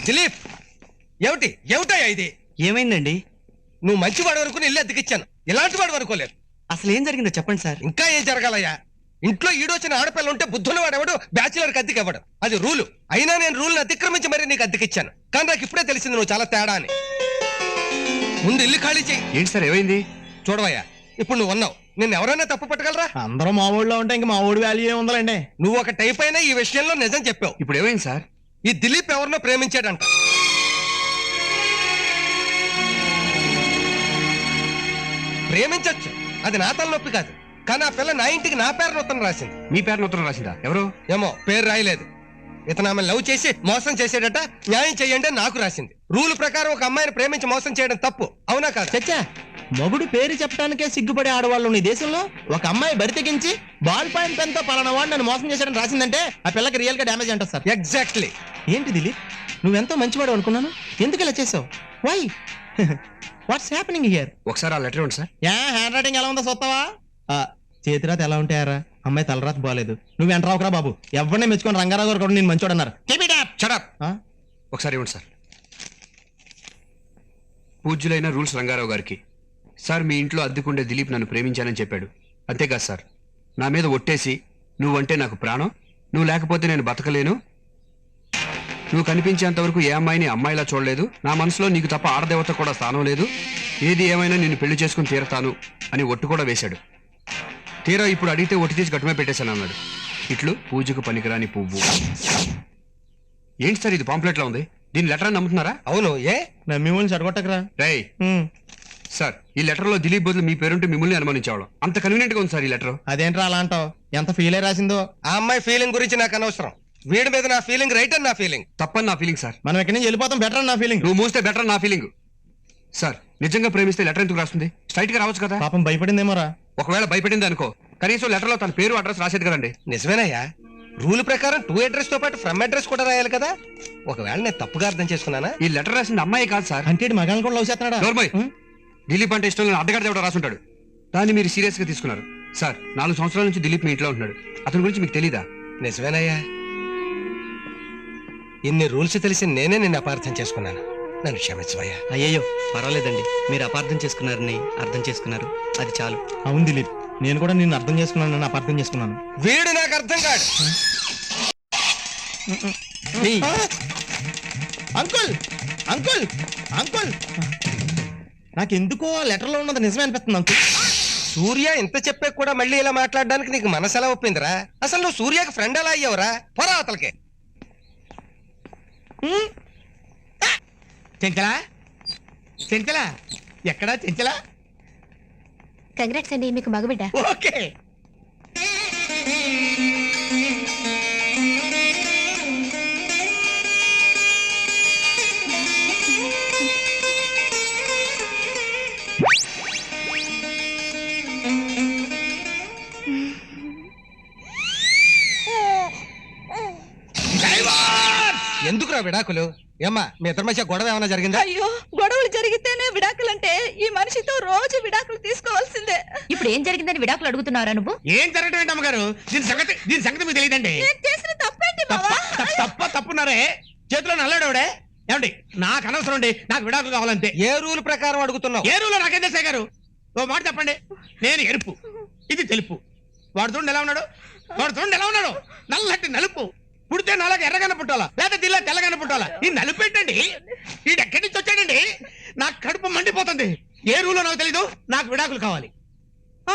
దిలీప్, ఏమిటి ఏమిటయ్యా ఇది? ఏమైందండి? నువ్వు మంచివాడు అనుకుని ఇల్లు అద్దెకిచ్చాను, ఇలాంటి వాడు అనుకోలేదు. అసలు ఏం జరిగిందో చెప్పండి సార్. ఇంకా ఏం జరగాలయ్యా? ఇంట్లో ఈడొచ్చిన ఆడపిల్ల ఉంటే బుద్ధున్న వాడెవడు బ్యాచులర్కి అద్దెకి ఇవ్వడం, అది రూలు. అయినా నేను రూల్ని అతిక్రమించి మరీ నీకు అద్దెకిచ్చాను. కానీ నాకు ఇప్పుడే తెలిసింది నువ్వు చాలా తేడా అని. ముందు ఇల్లు ఖాళీ చెయ్యి. ఏంటి సార్ ఏమైంది? చూడవయ్యా, ఇప్పుడు నువ్వు ఉన్నావు, నిన్ను ఎవరైనా తప్పు పట్టగలరా? అందరూ మా ఊళ్ళో ఉంటే ఇంకా మా ఊడి వాల్యూ ఏముందండి. నువ్వు ఒక టైప్ అయినా ఈ విషయంలో నిజం చెప్పావు. ఇప్పుడు ఏమైంది సార్? ఈ దిలీప్ ఎవరినో ప్రేమించాడంట. ప్రేమించొచ్చు, అది నా తలనొప్పి కాదు. కానీ ఆ పిల్ల నా ఇంటికి నా పేరున ఉత్తరం రాసింది. మీ పేరున ఉత్తరం రాసిందా? ఎవరు? ఏమో, పేరు రాయలేదు. ఇతను ఆమె లవ్ చేసి మోసం చేసేటట. న్యాయం చెయ్యండి అని నాకు రాసింది. రూల్ ప్రకారం ఒక అమ్మాయిని ప్రేమించి మోసం చేయడం తప్పు, అవునా కాదు? చచ్చా, మొగుడు పేరు చెప్పడానికే సిగ్గుపడే ఆడవాళ్ళు ఈ దేశంలో ఒక అమ్మాయి బరి తెగించి బాల్ పాయింట్ పెన్ తో పలానా వాడు నన్ను మోసం చేశాడని రాసిందంటే ఆ పిల్లకి రియల్ గా డ్యామేజ్ అంటారు సార్. ఎగ్జాక్ట్లీ. ఏంటి దిలీప్, నువ్వెంతో మంచివాడు అనుకున్నాను, ఎందుకు ఇలా చేసావు? వై? What's happening here? ఒకసారి ఆ లెటర్ ఇవ్వండి సార్. హ్యాండ్ రైటింగ్ ఎలా ఉందో చూస్తావా? చేతిరాత ఎలా ఉంటాయారా? అమ్మాయి తలరాత బాగాలేదు. నువ్వు ఎంటరావుకరా బాబు, ఎవరిని మెచ్చుకొని రంగారావు గారు కూడా నేను మంచోడు అన్నారు. ఒకసారి ఇవ్వండి సార్. పూజ్యులైన రూల్స్ రంగారావు గారికి. సార్, మీ ఇంట్లో అద్దెకుండే దిలీప్ నన్ను ప్రేమించానని చెప్పాడు. అంతేకాదు సార్, నా మీద ఒట్టేసి నువ్వంటే నాకు ప్రాణం, నువ్వు లేకపోతే నేను బతకలేను, నువ్వు కనిపించేంత వరకు ఏ అమ్మాయిని అమ్మాయిలా చూడలేదు, నా మనసులో నీకు తప్ప ఆడదేవత కూడా స్థానం లేదు, ఏది ఏమైనా నిన్ను పెళ్లి చేసుకుని తీరతాను అని ఒట్టు కూడా వేశాడు. తీరా ఇప్పుడు అడిగితే ఒట్టి తీసి గట్టుమే పెట్టేశాను అన్నాడు. ఇట్లు పూజకు పనికిరాని పువ్వు. ఏంటి సార్ ఇది? పాంప్లెట్ లా ఉంది. దీని లెటర్ అని నమ్ముతున్నారా? అవును. ఏ మిమ్మల్ని చెడగొట్టకరా రేయ్. సార్, ఈ లెటర్ లో దిలీప్ బదులు మీ పేరుంటే మిమ్మల్ని అనుమానించేవాళ్ళం. అంత కన్వీనియంట్ గా ఉంది సార్ ఈ లెటర్. అదేంట్రా అలా అంటావు? ఎంత ఫీల్ అయి రాసిందో. ఆ అమ్మాయి ఫీలింగ్ గురించి నాకు అనవసరం. వీడి మీద నా ఫీలింగ్ రైట్ అని నా ఫీలింగ్. తప్పని నా ఫీలింగ్ సార్. మనం ఎక్కడి నుంచి వెళ్ళిపోతాం బెటర్ అని నా ఫీలింగ్. నువ్వు మూస్తే బెటర్ నా ఫీలింగ్. సార్, నిజంగా ప్రేమిస్తే లెటర్ ఎందుకు రాస్తుంది? స్ట్రైట్ గా రావచ్చు కదా. పాపం భయపడిందేమోరా. ఒకవేళ భయపడింది అనుకో, కనీసం లెటర్ లో తన పేరు అడ్రస్ రాసేది కదండి. నిజమేనయ్యా, రూల్ ప్రకారం టు అడ్రస్ తో పాటు ఫ్రమ్ అడ్రస్ కూడా రాయాలి కదా. ఒకవేళ నేను తప్పుగా అర్థం చేసుకున్నానా? ఈ లెటర్ రాసింది అమ్మాయి కాదు సార్. అంటే మగాళ్ళని కూడా లవ్ చేస్తున్నాడా? గౌరమయ్, దిలీప్ అంటే ఇష్టం లేని అడ్డగాడిద ఎవడో రాసుంటాడు. దాన్ని మీరు సీరియస్ గా తీసుకున్నారు. సార్, 4 సంవత్సరాల నుంచి దిలీప్ మీ ఇంట్లో ఉంటున్నాడు. అతని గురించి మీకు తెలీదా? నిజమేనయ్యా, ఇన్ని రూల్స్ తెలిసి నేనే నిన్ను అపార్థం చేసుకున్నాను. నన్ను క్షమించవయ్యా. అయ్యయ్యో, పర్వాలేదండి. మీరు అపార్థం చేసుకున్నారని అర్థం చేసుకున్నారు, అది చాలు. అవును దిలీప్, నేను కూడా నిన్ను అర్థం చేసుకున్నాను, అపార్థం చేసుకున్నాను. వీడు నాకు అర్థం కాడు. అంకుల్ అంకుల్ అంకుల్, నాకెందుకో లెటర్ లో ఉన్నది నిజమే అనిపిస్తుంది అంకుల్. సూర్య ఇంత చెప్పే కూడా మళ్ళీ ఇలా మాట్లాడడానికి నీకు మనసు ఎలా ఒప్పిందిరా? అసలు నువ్వు సూర్యకి ఫ్రెండ్ ఎలా అయ్యావురా? పోరా అవతలకి. చెంచలా చెంచలా, ఎక్కడా చెంచలా? కంగ్రాట్స్ అండి, మీకు మగబిడ్డ. ఓకే. ఎందుకురా విడాకులు? ఏమ్మా, మీ ఇద్దరి మధ్య గొడవ ఏమైనా జరిగిందా? అయ్యో, గొడవలు జరిగితేనే విడాకులంటే ఈ మనిషితో రోజు విడాకులు తీసుకోవాల్సిందే. ఇప్పుడు ఏం జరిగిందని విడాకులు అడుగుతున్నారా నువ్వు? ఏం జరగటం ఏంటి అమ్మగారు? దీని సంగతి మీకు తెలియదండి. నేను చేసిన తప్పేంటి బావా? తప్పున్నారే. చేతిలో నల్లడోడే. ఏమండి, నాకు అనవసరం అండి, నాకు విడాకులు కావాలంతే. ఏ రూల్ ప్రకారం అడుగుతున్నావు? ఏ రూలో నాకేం తెలుసా గారు? ఓ మాట చెప్పండి. నేను ఎరుపు, ఇది తెలుపు. వాడు చూడండి ఎలా ఉన్నాడు. నల్లటి నలుపు. పుడితే నాలుగు ఎర్రగానే పుట్టాలా, లేదా దిల్లా తెల్లగానే పుట్టాలా? ఈ నలుపేంటండి? ఈ ఎక్కడి నుంచి వచ్చాడండి? నాకు కడుపు మండిపోతుంది. ఏ రూలో నాకు తెలీదు, నాకు విడాకులు కావాలి.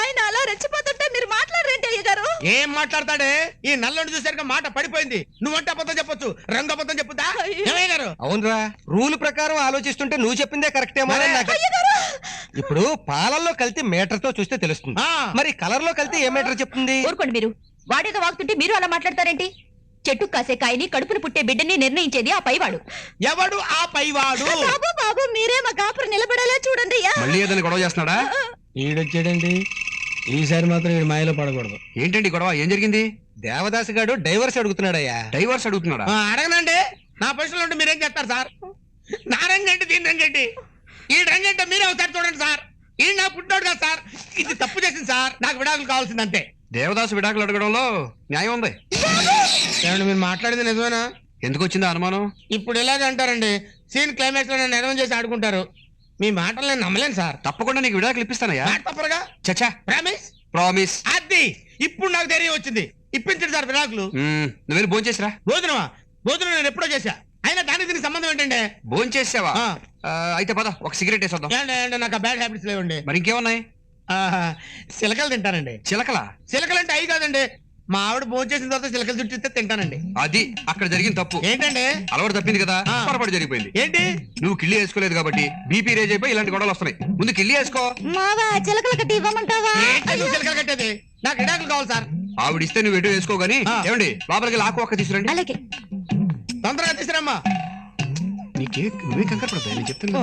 ఆయన అలా రెచ్చిపోతుంటే మీరు మాట్లాడరేంటి అయ్య గారు? ఏం మాట్లాడతాడే? ఈ నల్లని చూసాక మాట పడిపోయింది. నువ్వంటే అబద్ధం చెప్పొచ్చు, రంగు అబద్ధం చెప్పుతా. గారు అవునరా, రూల్ ప్రకారం ఆలోచిస్తుంటే నువ్వు చెప్పిందే కరెక్టేమో అని నాకు. ఇప్పుడు పాలల్లో కలిసి మీటర్ తో చూస్తే తెలుస్తుంది, మరి కలర్ లో కలిసి ఏ మీటర్ చెప్తుంది? ఊరుకోండి మీరు. వాడేదో వాగుతుంటే మీరు అలా మాట్లాడతారేంటి? చెట్టు కాసే కాయని, కడుపును పుట్టే బిడ్డని నిర్ణయించేది ఆ పైవాడు. ఎవడు ఆ పైవాడు? బాబు బాబు, మీరే మా కాపురం నిలబడేలా చూడండి అయ్యా. మళ్ళీ ఏదైనా గొడవ చేస్తున్నాడా? ఈడొచ్చాడండి. ఈసారి మాత్రం ఈ మాయలో పడకూడదు. ఏంటండి గొడవ? ఏం జరిగింది? దేవదాస్ గారు డైవర్స్ అడుగుతున్నాడయ్యా. డైవర్స్ అడుగుతున్నాడా? అడగనండి. నా పొజిషన్లో ఉంటే మీరేం చేస్తారు సార్? నా రంగండి, దీని రంగండి. ఈ రంగంటే మీరే ఒకసారి చూడండి సార్. ఈ నా పుట్టినోడు కదా సార్, ఇది తప్పు చేసింది సార్. నాకు విడాకులు కావాల్సిందంతే. దేవదాసు విడాకులు అడగడంలో న్యాయం ఉంది. ఏమండి, మీరు మాట్లాడింది నిజమేనా? ఎందుకు వచ్చిందా అనుమానం? ఇప్పుడు ఇలాగే అంటారండి, సీన్ క్లైమాక్స్ లో నన్ను అనౌన్స్ చేసి ఆడుకుంటారు. మీ మాటలు నేను నమ్మలేను సార్. తప్పకుండా నీకు విడాకులు ఇప్పిస్తానయ్యా. మాట తప్పరుగా. చచ్చా, ప్రామిస్. ప్రామిస్. అది ఇప్పుడు నాకు ధైర్యం వచ్చింది. ఇప్పించండి సార్ విడాకులు. నువ్వు వెళ్ళి భోంచేసిరా. భోజనమా? భోజనం నేను ఎప్పుడో చేశా. అయినా దానికి దీనికి సంబంధం ఏంటండి? భోంచేసావా? అయితే పద ఒక సిగరెట్ వేసొద్దాం. ఏంటంటే నాకు ఆ బ్యాడ్ హ్యాబిట్స్ లేవండి. మరి ఇంకేమున్నాయి? చిలకలు తింటానండి. చిలకలా? చిలకలు అంటే అవి కాదండి, మా ఆవిడ భోజనం చేసిన తర్వాత చిలకలు చుట్టిస్తే తింటానండి. అది అక్కడ జరిగిన తప్పు. ఏంటండి? అలవాటు తప్పింది కదా, పొరపాటు జరిగిపోయింది. ఏంటి? నువ్వు కిళ్ళి వేసుకోలేదు కాబట్టి బీపీ రేజ్ అయిపోయి ఇలాంటి గొడవలు వస్తున్నాయి. ముందు కిళ్ళి వేసుకో. మావా చిలకల కట్టి ఇవ్వమంటావా? ఏంటి నువ్వు చిలకలు కట్టేది? నాకు విడాకులు కావాలి సార్. ఆవిడిస్తే నువ్వు ఎటు వేసుకో గానీ. ఏమండి లోపలికి లాకు ఒక్క తీసుకురండి. అలాగే. తొందరగా తీసుకురమ్మా. నీకే నువ్వే కంగారు పడతాయి, నేను చెప్తున్నా.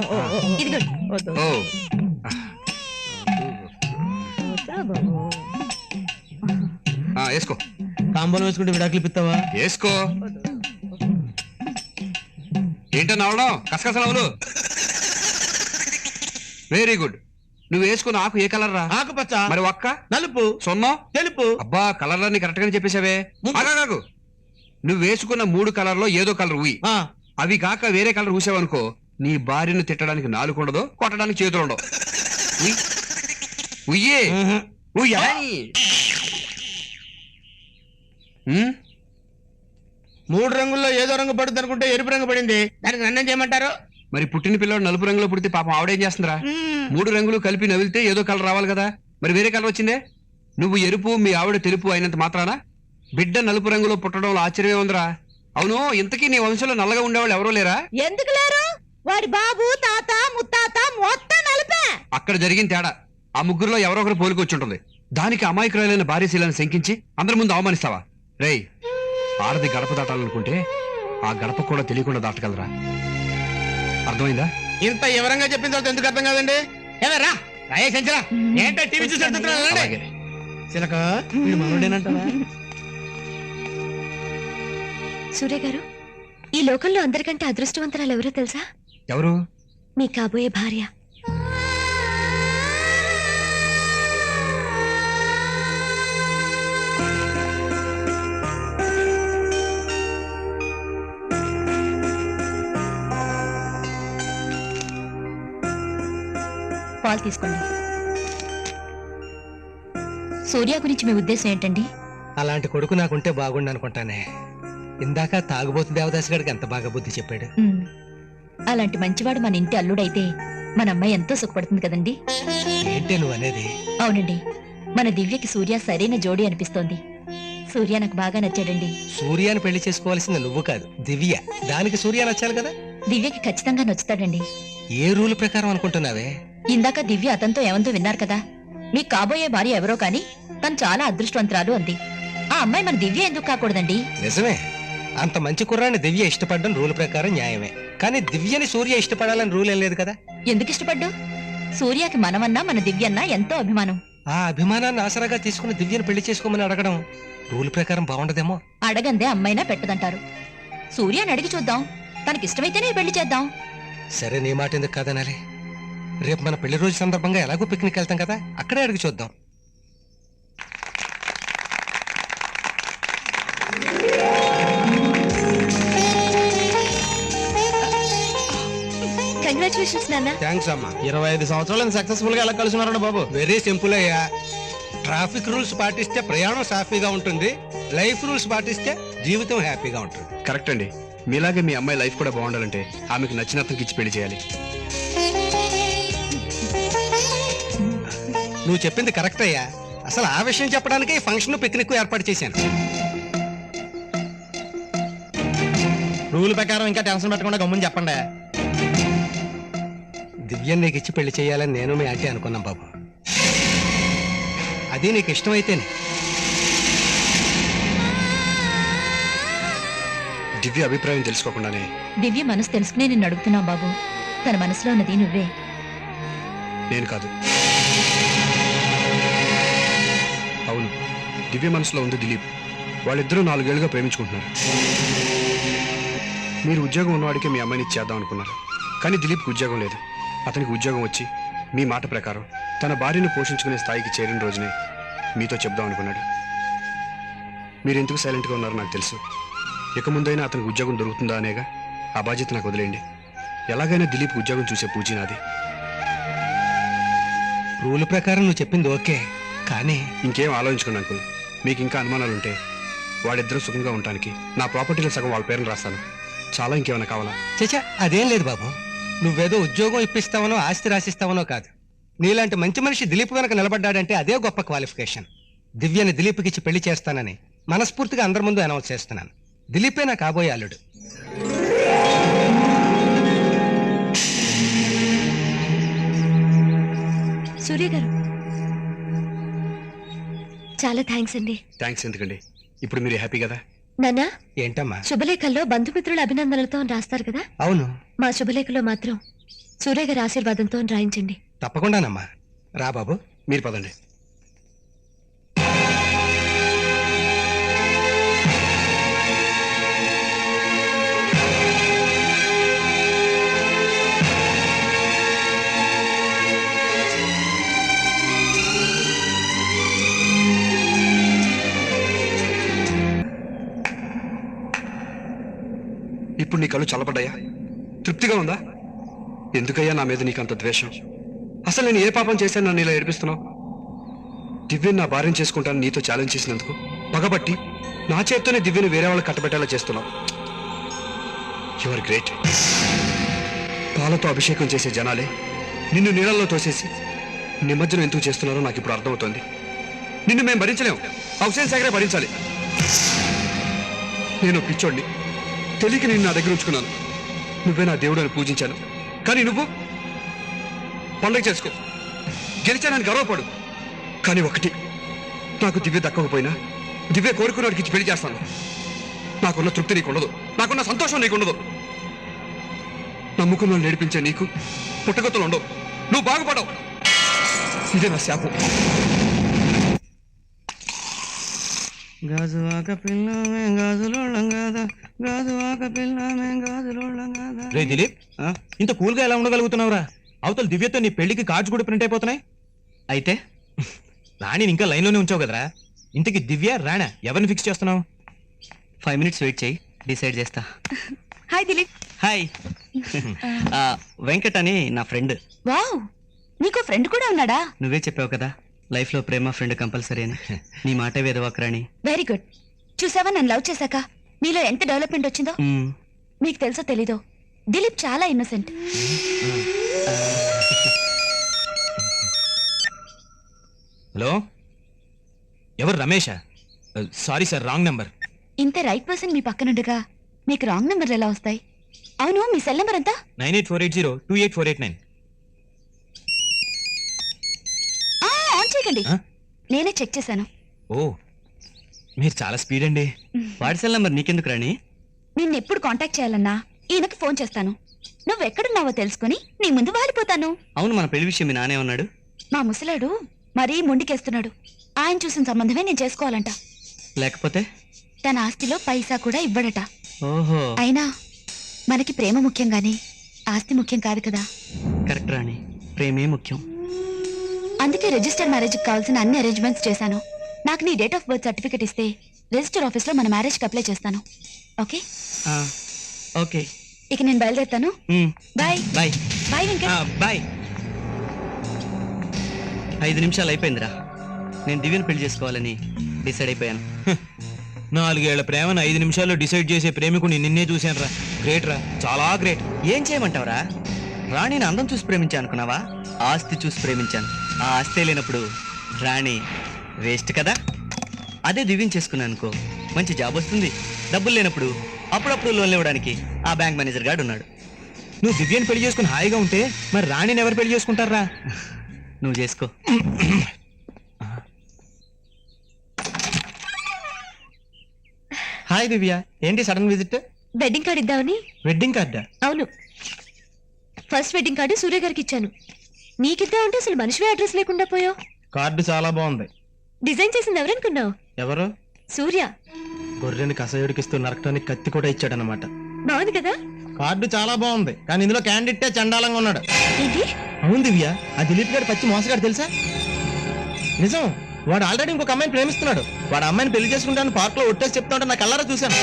ఇదిగోండి. ఓ వేసుకో. కాంబోలు వేసుకుంటే విడాకులు ఇప్పిస్తావా? వేసుకో. ఏంటో నవ్వడం? కసకసలవులు. Very good. నువ్వు వేసుకున్న ఆకు ఏ కలర్ రా? ఆకుపచ్చ. మరి ఒక్క? నలుపు. సొన్నం? తెలుపు. అబ్బా కలర్లన్నీ కరెక్ట్ గానే చెప్పేశావే. ఆగాగు. నువ్వు వేసుకున్న 3 కలర్లో ఏదో కలర్ ఊయి. అవి కాక వేరే కలర్ ఊసావనుకో, నీ భార్యను తిట్టడానికి నాలుగు ఉండదు, కొట్టడానికి చేతులు ఉండవు. ఉయ్యే ఉయ్యా. మూడు రంగుల్లో ఏదో రంగు పడుతుంది అనుకుంటే ఎరుపు రంగు పడింది. దానికి నన్నేం చేయమంటారు? మరి పుట్టిన పిల్లడు నలుపు రంగులో పుడితే పాపం ఆవిడేం చేస్తుందిరా? 3 రంగులు కలిపి నవిలితే ఏదో కలర్ రావాలి కదా. మరి వేరే కలర్ వచ్చిందే. నువ్వు ఎరుపు, మీ ఆవిడ తెలుపు అయినంత మాత్రాన బిడ్డ నలుపు రంగులో పుట్టడంలో ఆశ్చర్యమే ఉందిరా. అవును, ఇంతకీ నీ వంశంలో నల్లగా ఉండేవాళ్ళు ఎవరో లేరా? ఎందుకు లేరు? వాడి బాబు తాత ముత్తాత మొత్తం నలిపే. అక్కడ జరిగిన తేడా. ఆ ముగ్గురులో ఎవరో ఒకరు పోలికొచ్చి ఉంటుంది. దానికి అమాయకురాలైన భార్యశీలను శంకించి అందరి ముందు అవమానిస్తావా? రేయ్, ఆడది గడప దాటాలనుకుంటే ఆ గడప కూడా తెలియకుండా దాటగలరా? అర్థమైందా? ఇంత వివరంగా చెప్పిన తర్వాత ఎందుకు అర్థం కాదండి? ఏమరా రాయే సంచరా, ఏంటో టీవీ చూసి అలాగే. చిలక వీడు మనోడేనంటావా? సూర్య గారు, ఈ లోకంలో అందరికంటే అదృష్టవంతరాలు ఎవరో తెలుసా? ఎవరు? మీ కాబోయే భార్య. పాలు తీసుకోండి. సూర్య గురించి మీ ఉద్దేశం ఏంటండి? అలాంటి కొడుకు నాకుంటే బాగుండు అనుకుంటానే. ఇందాక తాగుబోతు దేవదాస్ గడికి ఎంత బాగా బుద్ధి చెప్పాడు. అలాంటి మంచివాడు మన ఇంటి అల్లుడైతే మన అమ్మాయి ఎంతో సుఖపడుతుంది కదండి. ఏంటే నువ్వు అనేది? అవునండి, మన దివ్యకి సూర్య సరైన జోడి అనిపిస్తోంది. సూర్య నాకు బాగా నచ్చాడండి. సూర్యాన్ని పెళ్లి చేసుకోవాల్సింది నువ్వు కాదు, దివ్య. దానికి సూర్య నచ్చాలి కదా. దివ్యకి ఖచ్చితంగా నచ్చుతాడండి. ఏ రూల్ ప్రకారం అనుకుంటున్నావే? ఇందాక దివ్య అతనితో ఏమందో విన్నారు కదా. మీ కాబోయే భార్య ఎవరో కాని తను చాలా అదృష్టవంతురాలు అంది. ఆ అమ్మాయి మన దివ్య ఎందుకు కాకూడదండి? నిజమే, అంత మంచి కుర్రాన్ని దివ్య ఇష్టపడడం రూల్ ప్రకారం న్యాయమే. కానీ దివ్యని సూర్య ఇష్టపడాలని రూల్ ఏం లేదు కదా. ఎందుకు ఇష్టపడ్డు? సూర్యకి మనమన్నా మన దివ్యన్నా ఎంతో అభిమానం. ఆ అభిమానాన్ని ఆసరాగా తీసుకుని దివ్యని పెళ్లి చేసుకోమని అడగడం రూల్ ప్రకారం బాగుండదేమో. అడగందే అమ్మైనా పెట్టదంటారు. సూర్యాని అడిగి చూద్దాం, తనకిష్టమైతేనే పెళ్లి చేద్దాం. సరే, నీ మాట ఎందుకు కాదనాలి. రేపు మన పెళ్లి రోజు సందర్భంగా ఎలాగో పిక్నిక్ వెళ్తాం కదా, అక్కడే అడిగి చూద్దాం. కంగ్రాచులేషన్స్ నాన్న. థ్యాంక్స్ అమ్మా. 25 సంవత్సరాలు సక్సెస్ఫుల్ గా ఎలా కలుసుకున్నారండి బాబు? వెరీ సింపుల్ అయ్యా. ట్రాఫిక్ రూల్స్ పాటిస్తే ప్రయాణం సాఫీగా ఉంటుంది, లైఫ్ రూల్స్ పాటిస్తే జీవితం హ్యాపీగా ఉంటుంది. కరెక్ట్ అండి. మీలాగే మీ అమ్మాయి లైఫ్ కూడా బాగుండాలంటే ఆమెకు నచ్చిన అతనికి ఇచ్చి పెళ్లి చేయాలి. నువ్వు చెప్పింది కరెక్ట్ అయ్యా. అసలు ఆ విషయం చెప్పడానికి ఈ ఫంక్షన్ పిక్నిక్ ఏర్పాటు చేశాను. రూల్ ప్రకారం ఇంకా టెన్షన్ పెట్టకుండా గమ్ముని చెప్పండి. దివ్యం నీకు ఇచ్చి పెళ్లి చేయాలని నేను మీ ఆంటీ అనుకున్నాం బాబు. అది నీకు ఇష్టమైతేనే. దివ్య అభిప్రాయం తెలుసుకోకుండానే దివ్య మనసు తెలుసుకునే నిన్ను అడుగుతున్నావు బాబు. తన మనసులో ఉన్నది నువ్వే. నేను కాదు. అవును, దివ్య మనసులో ఉంది దిలీప్. వాళ్ళిద్దరూ 4 ఏళ్లుగా ప్రేమించుకుంటున్నారు. మీరు ఉద్యోగం ఉన్నవాడికి మీ అమ్మాయిని ఇచ్చేద్దాం అనుకున్నారు. కానీ దిలీప్కి ఉద్యోగం లేదు. అతనికి ఉద్యోగం వచ్చి మీ మాట ప్రకారం తన భార్యను పోషించుకునే స్థాయికి చేరిన రోజునే మీతో చెప్దాం అనుకున్నాడు. మీరు ఎందుకు సైలెంట్గా ఉన్నారో నాకు తెలుసు. ఇక ముందైనా అతనికి ఉద్యోగం దొరుకుతుందా అనేగా. ఆ బాధ్యత నాకు వదిలేయండి. ఎలాగైనా దిలీప్ ఉద్యోగం చూసే పూచి నాది. రూల్ ప్రకారం నువ్వు చెప్పింది ఓకే, కానీ ఇంకేం ఆలోచించుకోండి అంకుల్. మీకు ఇంకా అనుమానాలుంటే వాడిద్దరూ సుఖంగా ఉండటానికి నా ప్రాపర్టీలో సగం వాళ్ళ పేర్లు రాస్తాను. చాలా ఇంకేమైనా కావాలా? చచ్చా అదేం లేదు బాబు. నువ్వేదో ఉద్యోగం ఇప్పిస్తావనో ఆస్తి రాసిస్తావనో కాదు. నీలాంటి మంచి మనిషి దిలీప్ వెనక నిలబడ్డాడంటే అదే గొప్ప క్వాలిఫికేషన్. దివ్యని దిలీప్కి ఇచ్చి పెళ్లి చేస్తానని మనస్ఫూర్తిగా అందరి ముందు అనౌన్స్ చేస్తున్నాను. దిలీపే నా కాబోయే అల్లుడు. సూర్య గారు, చాలా థ్యాంక్స్ అండి. థ్యాంక్స్ ఎందుకండి, ఇప్పుడు మీరు హ్యాపీ కదా? నాన్న, ఏంటమ్మా? శుభలేఖల్లో బంధుమిత్రుల అభినందనలతో రాస్తారు కదా, అవును, మా శుభలేఖలో మాత్రం సూర్య గారి ఆశీర్వాదంతో రాయించండి. తప్పకుండానమ్మా. రా బాబు. మీరు పదండి. ఇప్పుడు నీ కళ్ళు చల్లబడ్డాయా? తృప్తిగా ఉందా? ఎందుకయ్యా నా మీద నీకంత ద్వేషం? అసలు నేను ఏ పాపం చేశాను నన్ను ఇలా ఏడిపిస్తున్నావు? దివ్యని నా భార్యం చేసుకుంటాను నీతో ఛాలెంజ్ చేసినందుకు పగబట్టి నా చేత్తోనే దివ్యని వేరే వాళ్ళకి కట్టబెట్టేలా చేస్తున్నావు. You are great. పాలతో అభిషేకం చేసే జనాలే నిన్ను నీళ్ళల్లో తోసేసి నిమజ్జనం ఎందుకు చేస్తున్నారో నాకు ఇప్పుడు అర్థమవుతోంది. నిన్ను మేము భరించలేము, హుస్సేన్ సాగరే భరించాలి. నేను పిచ్చోడిని, తెలియక నేను నా దగ్గర ఉంచుకున్నాను. నువ్వే నా దేవుడు అని పూజించాను. కానీ నువ్వు పండుగ చేసుకో, గెలిచానని గర్వపడు. కానీ ఒకటి, నాకు దివ్య దక్కకపోయినా దివ్య కోరుకున్నవాడికి ఇచ్చి పెళ్లి చేస్తాను. నాకున్న తృప్తి నీకుండదు, నాకున్న సంతోషం నీకుండదు. నమ్ముకున్న వాళ్ళు నేర్పించే నీకు పుట్టగొత్తులు ఉండవు, నువ్వు బాగుపడవు. ఇదే నా శాపం. గాజువాక పిల్లమే గాజులోళ్ళం కాదా, గాజువాక పిల్లమే గాజులోళ్ళం కాదా. రే దిలీప్, ఇంత కూల్ గా ఎలా ఉండగలుగుతున్నావురా? అవతల దివ్యతో నీ పెళ్లికి కార్డ్స్ కూడా ప్రింట్ అయిపోతున్నాయి. అయితే రాణిని ఇంకా లైన్ లోనే ఉంచావు కదరా. ఇంతకి దివ్య రాణా ఎవరిని ఫిక్స్ చేస్తున్నావు? 5 minutes వెయిట్ చేయి, డిసైడ్ చేస్తా. హాయ్ దిలీప్. హాయ్. వెంకట్ అని నా ఫ్రెండ్. వావ్, నీకు ఫ్రెండ్ కూడా ఉన్నాడా? నువ్వే చెప్పావు కదా లైఫ్ లో ప్రేమ ఫ్రెండ్ కంపల్సరీ అని. నీ మాటే వేదవాకరాణి. Very good. చూసావా, నన్ను లవ్ చేశాక నీలో ఎంత డెవలప్మెంట్ వచ్చిందో. మీకు తెలుసో తెలీదో, దిలీప్ చాలా ఇన్నోసెంట్. హలో, ఎవరు? రమేషా? Sorry sir, wrong number. ఇంత రైట్ పర్సన్ మీ పక్కనుండగా మీకు రాంగ్ నెంబర్లు ఎలా వస్తాయి? అవును, మీ సెల్ నెంబర్ ఎంత? 9848028489. ఆన్ చేయకండి, ఆ? నేనే చెక్ చేశాను. ఓ, మీరు చాలా స్పీడ్ అండి. వాడి సెల్ నంబర్ నీకెందుకు రాణి? నిన్నెప్పుడు కాంటాక్ట్ చేయాలన్నా ఈయనకి ఫోన్ చేస్తాను. నువ్వెక్కడున్నావో తెలుసుకుని నీ ముందు వాలిపోతాను. అవును, మన పెళ్లి విషయం మీ నానే ఉన్నాడు. మా ముసలాడు మరీ మొండికేస్తున్నాడు. ఆయన చూసిన సంబంధమే నేను చేసుకోవాలంట. లేకపోతే తన ఆస్తిలో పైసా కూడా ఇవ్వడట. ఓహో, అయినా మనకి ప్రేమ ముఖ్యం గాని ఆస్తి ముఖ్యం కాదు కదా. కరెక్ట్ రాణి, ప్రేమే ముఖ్యం. అందుకే రిజిస్టర్ మ్యారేజ్ కావాల్సిన అన్ని అరేంజ్మెంట్స్ చేశాను. నాకు నీ డేట్ ఆఫ్ బర్త్ సర్టిఫికెట్ ఇస్తే రిజిస్టర్ ఆఫీస్ లో మన మ్యారేజ్ కి అప్లై చేస్తాను. ఓకే? ఓకే, ఇక నేను బయలుదేరుతాను. Bye bye. Bye Venkat. Bye. 5 నిమిషాలు అయిపోయిందిరా. నేను దివ్యను పెళ్లి చేసుకోవాలని డిసైడ్ అయిపోయాను. 4 ఏళ్ల ప్రేమను 5 నిమిషాల్లో డిసైడ్ చేసే ప్రేమికుని నిన్నే చూశాను రా. గ్రేట్ రా, చాలా గ్రేట్. ఏం చేయమంటావురా? రాణిని అందం చూసి ప్రేమించాను అనుకున్నావా? ఆస్తి చూసి ప్రేమించాను. ఆ ఆస్తే లేనప్పుడు రాణి వేస్ట్ కదా. అదే దివ్యం చేసుకున్నాను అనుకో, మంచి జాబ్ వస్తుంది. డబ్బులు లేనప్పుడు అప్పుడప్పుడు లోన్లు ఇవ్వడానికి ఆ బ్యాంక్ మేనేజర్ గాడు ఉన్నాడు. నువ్వు దివ్యని పెళ్లి చేసుకుని హాయిగా ఉంటే మరి రాణిని ఎవరు పెళ్లి చేసుకుంటారా? నువ్వు చేసుకో. హాయ్ దివ్య, ఏంటి సడన్ విజిట్? వెడ్డింగ్ కార్డ్ ఇద్దామని. వెడ్డింగ్ కార్డా? అవును, ఫస్ట్ వెడ్డింగ్ కార్డు సూర్య గారికి ఇచ్చాను. నీకిద్దామంటే అసలు మనిషివే అడ్రస్ లేకుండా పోయావు. కార్డు చాలా బాగుంది. డిజైన్ చేసింది ఎవరనుకున్నావు? ఎవరు? సూర్య. గొర్రెని కసయుడికిస్తూ నరకటానికి కత్తి కూడా ఇచ్చాడనమాట. బాగుంది కదా? కార్డు చాలా బాగుంది, కానీ ఇందులో క్యాండిడేట్ చండాలంగా ఉన్నాడు. ఏంటి? అవును దివ్య, ఆ దిలీప్ గారు పచ్చి మోసగాడు తెలుసా? నిజం, వాడు ఆల్రెడీ ఇంకొక అమ్మాయిని ప్రేమిస్తున్నాడు. వాడు అమ్మాయిని పెళ్లి చేసుకుంటాను పార్క్ లో ఒట్టేసి చెప్తా ఉంటే నాకు అల్లారా చూశాను.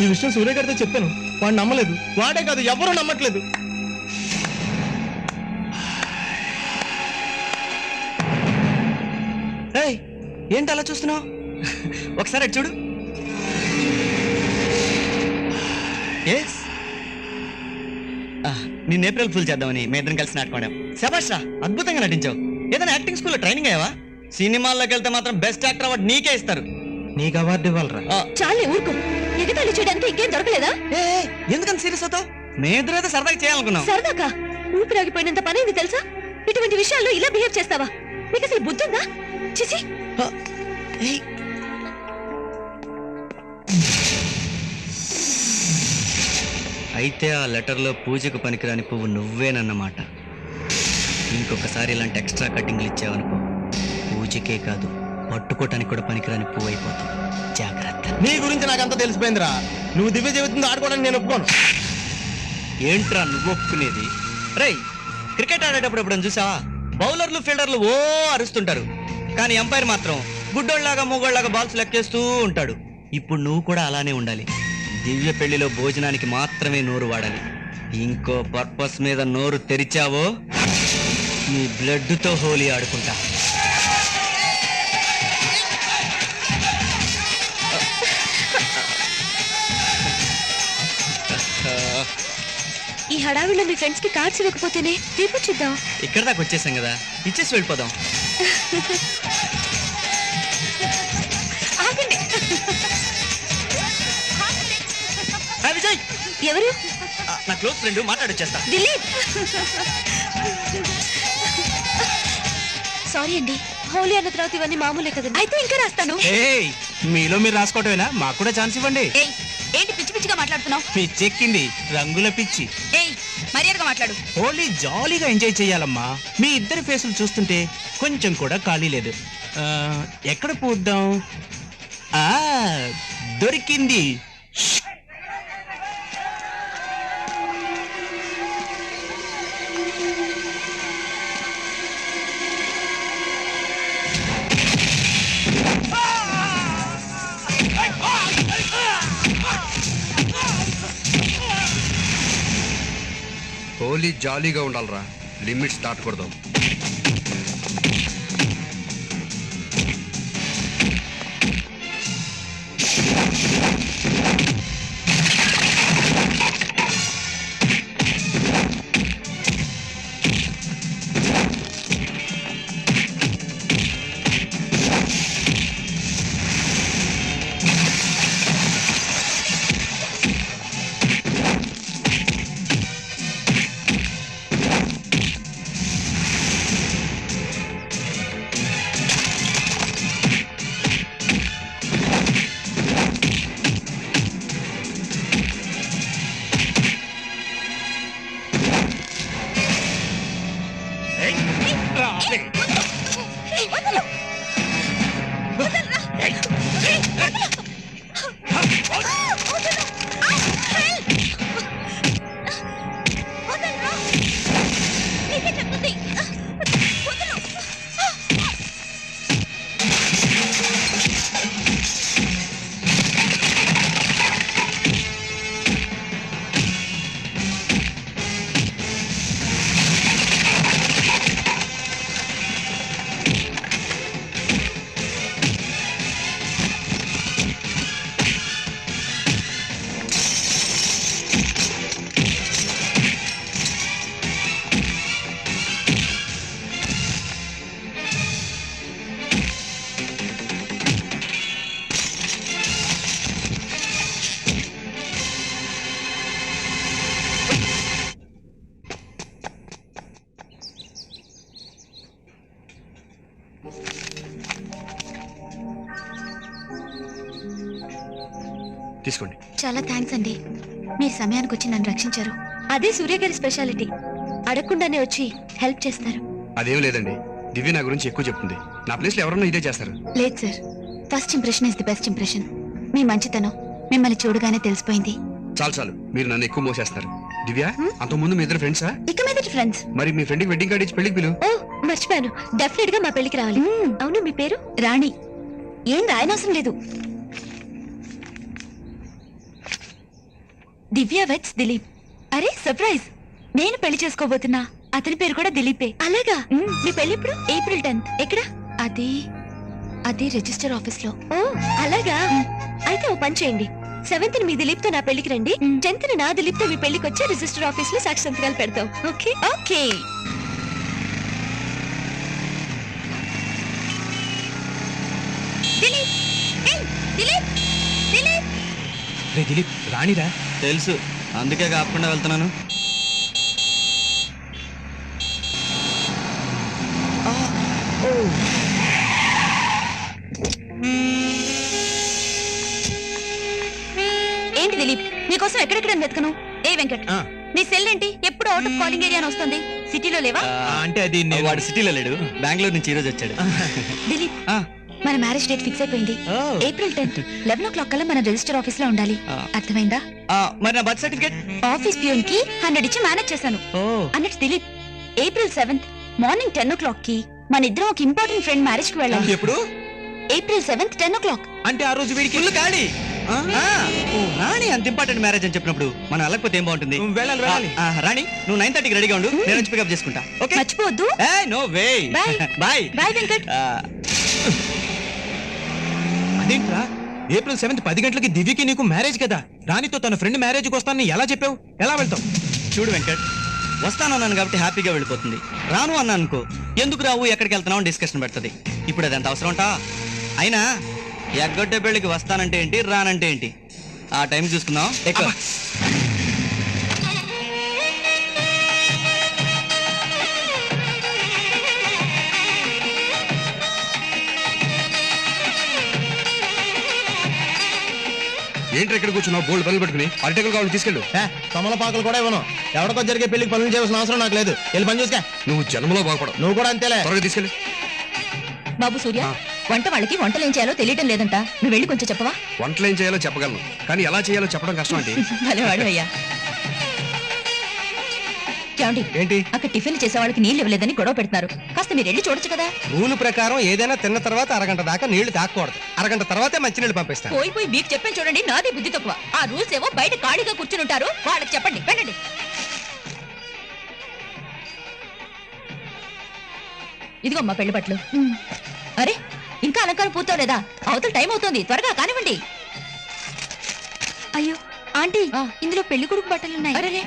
ఈ విషయం సూర్య గారితో చెప్పాను, వాడు నమ్మలేదు. వాడే కాదు, ఎవరూ నమ్మట్లేదు. ఏయ్, ఏంటి అలా చూస్తున్నావు? ఒకసారి అటు చూడు. ఎస్, నిన్న ఏప్రిల్ ఫుల్ చేద్దామని మీ ఇద్దరం కలిసి నాటుకోవడం. శభాష్ రా, అద్భుతంగా నటించావు. ఏదైనా యాక్టింగ్ స్కూల్లో ట్రైనింగ్ అయ్యావా? సినిమాల్లోకి వెళ్తే మాత్రం బెస్ట్ యాక్టర్ అవార్డు నీకే ఇస్తారు. నీకు అవార్డు ఇవ్వాలరా. చాలే ఊరుకో. ఎగతాళి చేయడానికి ఇంకేం దొరకలేదా? ఎందుకంత సీరియస్ అవుతావు? మీ ఇద్దరు అయితే సరదాగా చేయాలనుకున్నాం. సరదాకా ఊపిరాగిపోయినంత పని అయింది తెలుసా? ఇటువంటి విషయాల్లో ఇలా బిహేవ్ చేస్తావా? నీకు అసలు బుద్ధి ఉందా? చిచి. ఏయ్, అయితే ఆ లెటర్లో పూజకు పనికిరాని పువ్వు నువ్వేనన్నమాట. ఇంకొకసారి ఇలాంటి ఎక్స్ట్రా కటింగ్లు ఇచ్చావనుకో, పూజకే కాదు పట్టుకోటానికి కూడా పనికిరాని పువ్వు అయిపోతుంది. జాగ్రత్త. నీ గురించి నాకంతా తెలిసిపోయిందిరా. నువ్వు దివ్య జీవితంతో ఆడుకోవడానికి నేను ఒప్పుకోను. ఏంట్రా నువ్వు ఒప్పుకునేది? రేయ్, క్రికెట్ ఆడేటప్పుడు ఎప్పుడైనా చూసావా? బౌలర్లు ఫీల్డర్లు ఓ అరుస్తుంటారు, కానీ ఎంపైర్ మాత్రం గుడ్డోళ్ళలాగా మూగోళ్ళలాగా బాల్స్ లెక్కేస్తూ ఉంటాడు. ఇప్పుడు నువ్వు కూడా అలానే ఉండాలి. దివ్య పెళ్లిలో భోజనానికి మాత్రమే నోరు వాడాలి. ఇంకో పర్పస్ మీద నోరు తెరిచావో నీ బ్లడ్తో హోలీ ఆడుకుంటా. ఈ హడావిలో మీ ఫ్రెండ్స్ కి కార్డ్స్ ఇవ్వకపోతేనే తీర్పుచ్చిద్దాం. ఇక్కడ దాకా వచ్చేసాం కదా, ఇచ్చేసి వెళ్ళిపోదాం. ఆగండి. విజయ్, ఎవరు? నా క్లోజ్ ఫ్రెండ్, మాట్లాడొచ్చేస్తా. దిలీప్. సారీ అండి, హోలీ అన్న తర్వాత ఇవన్నీ మామూలే కదండి. అయితే ఇంకా రాస్తాను. ఏయ్, మీలో మీరు రాసుకోవటమేనా? మాకు కూడా ఛాన్స్ ఇవ్వండి. ఏంటి పిచ్చి పిచ్చిగా మాట్లాడుతున్నావు? పిచ్చెక్కింది, రంగుల పిచ్చి. ఏయ్, మర్యాదగా మాట్లాడు. హోలీ జాలీగా ఎంజాయ్ చేయాలమ్మా. మీ ఇద్దరి ఫేసులు చూస్తుంటే కొంచెం కూడా ఖాళీ లేదు. ఎక్కడ పూద్దాం? ఆ, దొరికింది. హోలీ జాలీగా ఉండాలరా, లిమిట్స్ దాటకూడదు. తీసుకోండి. చాలా థ్యాంక్స్ అండి, మీరు సమయానికి వచ్చి నన్ను రక్షించారు. అదే సూర్య గారి స్పెషాలిటీ. అడగకుండానే వచ్చి హెల్ప్ చేస్తారు. అదేం లేదండి, దివ్య నా గురించి ఎక్కువ చెప్తుంది. నా ప్లేస్ లో ఎవరన్నా ఇదే చేస్తారు. లేదు sir, first impression is the best impression. మీ మంచితనం మిమ్మల్ని చూడగానే తెలిసిపోయింది. చాలు చాలు, మీరు నన్ను ఎక్కువ మోసేస్తారు. దివ్య, అంతకుముందు మీ ఇద్దరు ఫ్రెండ్సా? ఇక మీదటి ఫ్రెండ్స్. మరి మీ ఫ్రెండ్కి వెడ్డింగ్ కార్డ్ ఇచ్చి పెళ్లికి పిలువు. ఓ మర్చిపోయాను, డెఫినెట్ గా మా పెళ్లికి రావాలి. అవును, మీ పేరు? రాణి. ఏం రాయనవసరం లేదు. దివ్య వెట్స్ దిలీప్. అరే సర్ప్రైజ్, నేను పెళ్లి చేసుకోబోతున్నా. అతని పేరు కూడా దిలీపే. అలాగా? మీ పెళ్లి ఇప్పుడు ఏప్రిల్ 10th. ఎక్కడ? అది అది రిజిస్టర్ ఆఫీస్ లో. ఓ అలాగా? అయితే ఓ పని చేయండి, 7th మీ దిలీప్ తో నా పెళ్లికి రండి, 10th నా దిలీప్ తో మీ పెళ్లికి వచ్చి రిజిస్టర్ ఆఫీస్ లో సాక్షి సంతకాలు పెడతాం. ఓకే? ఓకే. దిలీప్, ఏయ్, దిలీప్, దిలీప్. రే దిలీప్, రాణిరా. తెలుసు, అందుకే కాకుండా వెళ్తున్నాను. ఏంటి దిలీప్, నీకోసం ఎక్కడెక్కడ వెతకను? ఏ వెంకట్, ఆ. నీ సెల్ ఏంటి ఎప్పుడు అవుట్ ఆఫ్ కాలింగ్ ఏరియా అని వస్తుంది? సిటీలో లేవా? అంటే అది వాడు సిటీలో లేడు, బెంగళూరు నుంచి ఈ రోజు వచ్చాడు. దిలీప్, ఆ, మన మ్యారేజ్ డేట్ ఫిక్స్ అయిపోయింది. ఓ. ఏప్రిల్ 10th 11 o'clock కల్లా మన రిజిస్టర్ ఆఫీస్ లో ఉండాలి. ఆ. అర్థమైందా? ఆ, మరి నా బర్త్ సర్టిఫికేట్. ఆఫీస్ ప్యూన్ కి 100 ఇచ్చి మేనేజ్ చేశాను. ఓ అన్నట్టు Dilip, April 7th morning 10 o'clock కి మన ఇద్దరం ఒక ఇంపార్టెంట్ ఫ్రెండ్ మ్యారేజ్ కి వెళ్ళాలి. ఎప్పుడు? April 7th 10 o'clock. అంటే ఆ రోజు వీడికి ఫుల్ ఖాళీ. రాణి అంత ఇంపార్టెంట్ మ్యారేజ్ అని చెప్పినప్పుడు మనం వెళ్ళకపోతే ఏం బాగుంటుంది? వెళ్ళాలి వెళ్ళాలి. రాణి, నువ్వు 9:30కి రెడీగా ఉండు, నేను వచ్చి పికప్ చేసుకుంటా. ఓకే? మర్చిపోవద్దు. No way. Bye. Bye. Bye Venkat. అదేంట్రా, ఏప్రిల్ 7th 10 గంటలకి దివ్యకి నీకు మ్యారేజ్ కదా, రాణితో తన ఫ్రెండ్ మ్యారేజ్కి వస్తానని ఎలా చెప్పావు? ఎలా వెళ్తావు? చూడు వెంకట్, వస్తానన్నాను కాబట్టి హ్యాపీగా వెళ్ళిపోతుంది. రాను అన్నా అనుకో, ఎందుకు రావు, ఎక్కడికి వెళ్తున్నావు అని డిస్కషన్ పెడుతుంది. ఇప్పుడు అది ఎంత అవసరం ఉంటా? అయినా ఎగ్గొట్టే పెళ్ళికి వస్తానంటే ఏంటి, రానంటే ఏంటి? ఆ టైం చూసుకుందాం. ఎక్కువ ఏంటి ఇక్కడ కూర్చున్నావు? బోల్డ్ పనులు పెట్టుకుని అరటికలు కావాలి, తీసుకెళ్ళు. తమలపాకులు కూడా ఇవ్వను. ఎవరికో జరిగే పెళ్లికి పనులు చేయాల్సిన అవసరం నాకు లేదు. వెళ్ళి పని చూసుకా. నువ్వు జన్మలో బాగుపడవు. నువ్వు కూడా అంతేలే. త్వరగా తీసుకెళ్ళు. బాబు సూర్య, వంట వాళ్ళకి వంటలు ఏం చేయాలో తెలియటం లేదంట. నువ్వు వెళ్ళి కొంచెం చెప్పవా? వంటలు ఏం చేయాలో చెప్పగలను, కానీ ఎలా చేయాలో చెప్పడం కష్టం అంటే. భలేవాడు అయ్యా. ఏమండి, ఏంటి? అక్కడ టిఫిన్ చేసే వాళ్ళకి నీళ్ళు ఇవ్వలేదని గొడవ పెడుతున్నారు. కాస్త మీరు వెళ్ళి చూడొచ్చు కదా. రూల్ ప్రకారం ఏదైనా తిన్న తర్వాత అరగంట దాకా నీళ్లు తాకూడదు. అరగంట తర్వాతే మంచినీళ్ళు పంపిస్తాను. పోయి మీకు చెప్పాను చూడండి, నాది బుద్ధి తక్కువ. ఆ రూల్స్ ఏవో బయట ఖాళీగా కూర్చుని ఉంటారు, వాళ్ళకి చెప్పండి. వెళ్ళండి. ఇదిగో అమ్మా పెళ్లి బట్టలు. అరే, ఇంకా అలంకారం పూర్తవలేదా? అవతల టైం అవుతోంది, త్వరగా కానివ్వండి. అయ్యో ఆంటీ, ఇందులో పెళ్లి కొడుకు బట్టలున్నాయి. అరే,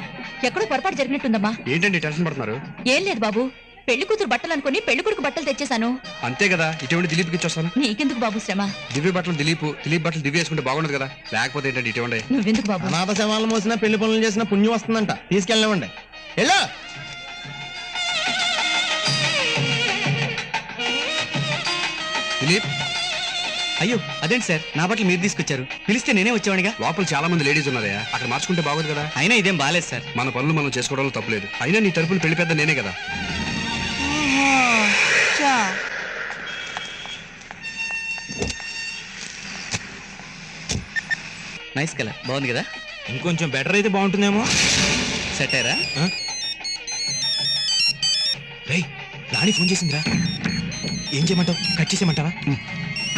ఎక్కడో పొరపాటు జరిగినట్టుందమ్మా. ఏంటండి టెన్షన్ పడుతున్నారు? ఏం లేదు బాబు, పెళ్లి కూతురు బట్టలు అనుకుని పెళ్లి కొడుకు బట్టలు తెచ్చేశాను. అంతే కదా, ఇటువంటి దిలీప్కి ఇచ్చొస్తాను. నీకెందుకు బాబు శ్రమ? దివ్య బట్టలు దిలీప్, దిలీప్ బట్టలు దివ్య వేసుకుంటే బాగుండదు కదా. లేకపోతే ఏంటంటే ఇటువంటి. నువ్వెందుకు బాబు? అనాథ శవాలను మోసిన పెళ్లి పనులు చేసిన పుణ్యం వస్తుందంట. తీసుకెళ్ళనివ్వండి. వెళ్ళు. దిలీప్, అయ్యో అదేంటి సార్, నా బట్టలు మీరు తీసుకొచ్చారు, పిలిస్తే నేనే వచ్చేవాడిగా. లోపల చాలా మంది లేడీస్ ఉన్నారయ్యా, అక్కడ మార్చుకుంటే బాగోదు కదా. అయినా ఇదేం బాలేదు సార్. మన పనులు మనం చేసుకోవడంలో తప్పలేదు. అయినా నీ తరపున పెళ్లి పెద్ద నేనే కదా. నైస్ కలర్, బాగుంది కదా. ఇంకొంచెం బెటర్ అయితే బాగుంటుందేమో. సెట్ అయ్యారా? రేయ్, రాణి ఫోన్ చేసిందిరా. ఏం చేయమంటావు? కట్ చేసేయమంటావా?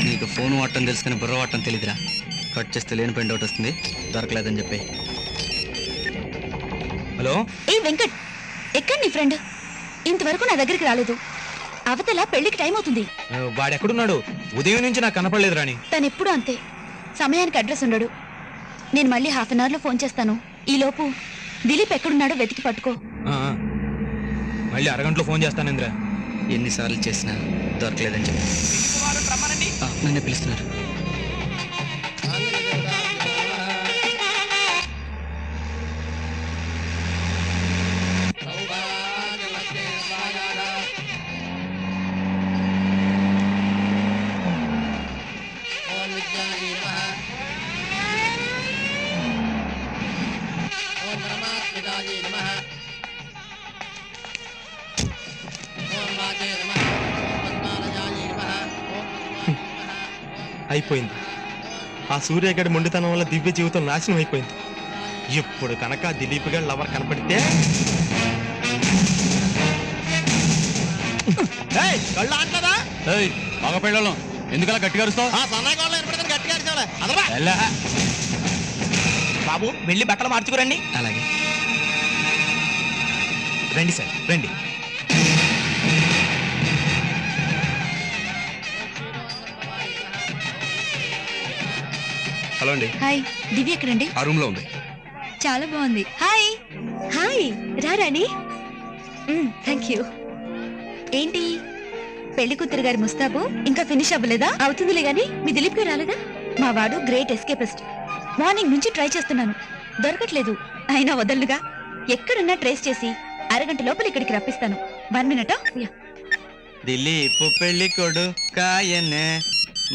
నీకు ఫోన్ వాడటం తెలుసు కానీ బుర్ర వాడటం తెలీదురా. కట్ చేస్తే లేని పెయింట్ అవుట్ వస్తుంది, దొరకలేదని చెప్పి. హలో. ఏ వెంకట్, ఎక్కడ నీ ఫ్రెండ్? ఇంతవరకు నా దగ్గరికి రాలేదు. అవతల పెళ్లికి టైం అవుతుంది. వాడెక్కడున్నాడు? ఉదయం నుంచి నాకు కనపడలేదు రాణి. తను ఎప్పుడు అంతే, సమయానికి అడ్రస్ ఉండడు. నేను మళ్ళీ హాఫ్ అన్ అవర్ లో ఫోన్ చేస్తాను. ఈ లోపు దిలీప్ ఎక్కడున్నాడో వెతికి పట్టుకో. మళ్ళీ అరగంటలో ఫోన్ చేస్తానేంద్రా. ఎన్నిసార్లు చేసినా దొరకలేదని చెప్పి. నన్నే పిలుస్తున్నారు. అయిపోయింది. ఆ సూర్యగడి మొండితనం వల్ల దివ్య జీవితం నాశనం అయిపోయింది. ఇప్పుడు కనుక దిలీప్ గారి లవర్ కనపడితే కళ్ళు ఆటలేదా? మగ పిల్లలు ఎందుకలా గట్టిగా అరుస్తావు? సన్నాయి గట్టిగా అరచాలే. బాబు వెళ్ళి బట్టలు మార్చుకురండి. అలాగే. రండి సార్ రండి. హలో అండి, హాయ్, దివ్య ఎక్కడండి? ఆ రూమ్ లో ఉంది. చాలా బాగుంది. హాయ్. హాయ్ రా రాణి. Thank you. ఏంటి పెళ్లి కూతురు గారి ముస్తాబు ఇంకా ఫినిష్ అవ్వలేదా? అవుతుందిలే గాని మీ దిలీప్ గారు రాలేదా? మా వాడు గ్రేట్ ఎస్కేపిస్ట్. మార్నింగ్ నుంచి ట్రై చేస్తున్నాను, దొరకట్లేదు. అయినా వదలుగా ఎక్కడున్నా ట్రేస్ చేసి అరగంట లోపల ఇక్కడికి రప్పిస్తాను. 1 మినిట్. దిలీప్ పెళ్లి కొడుకాయనే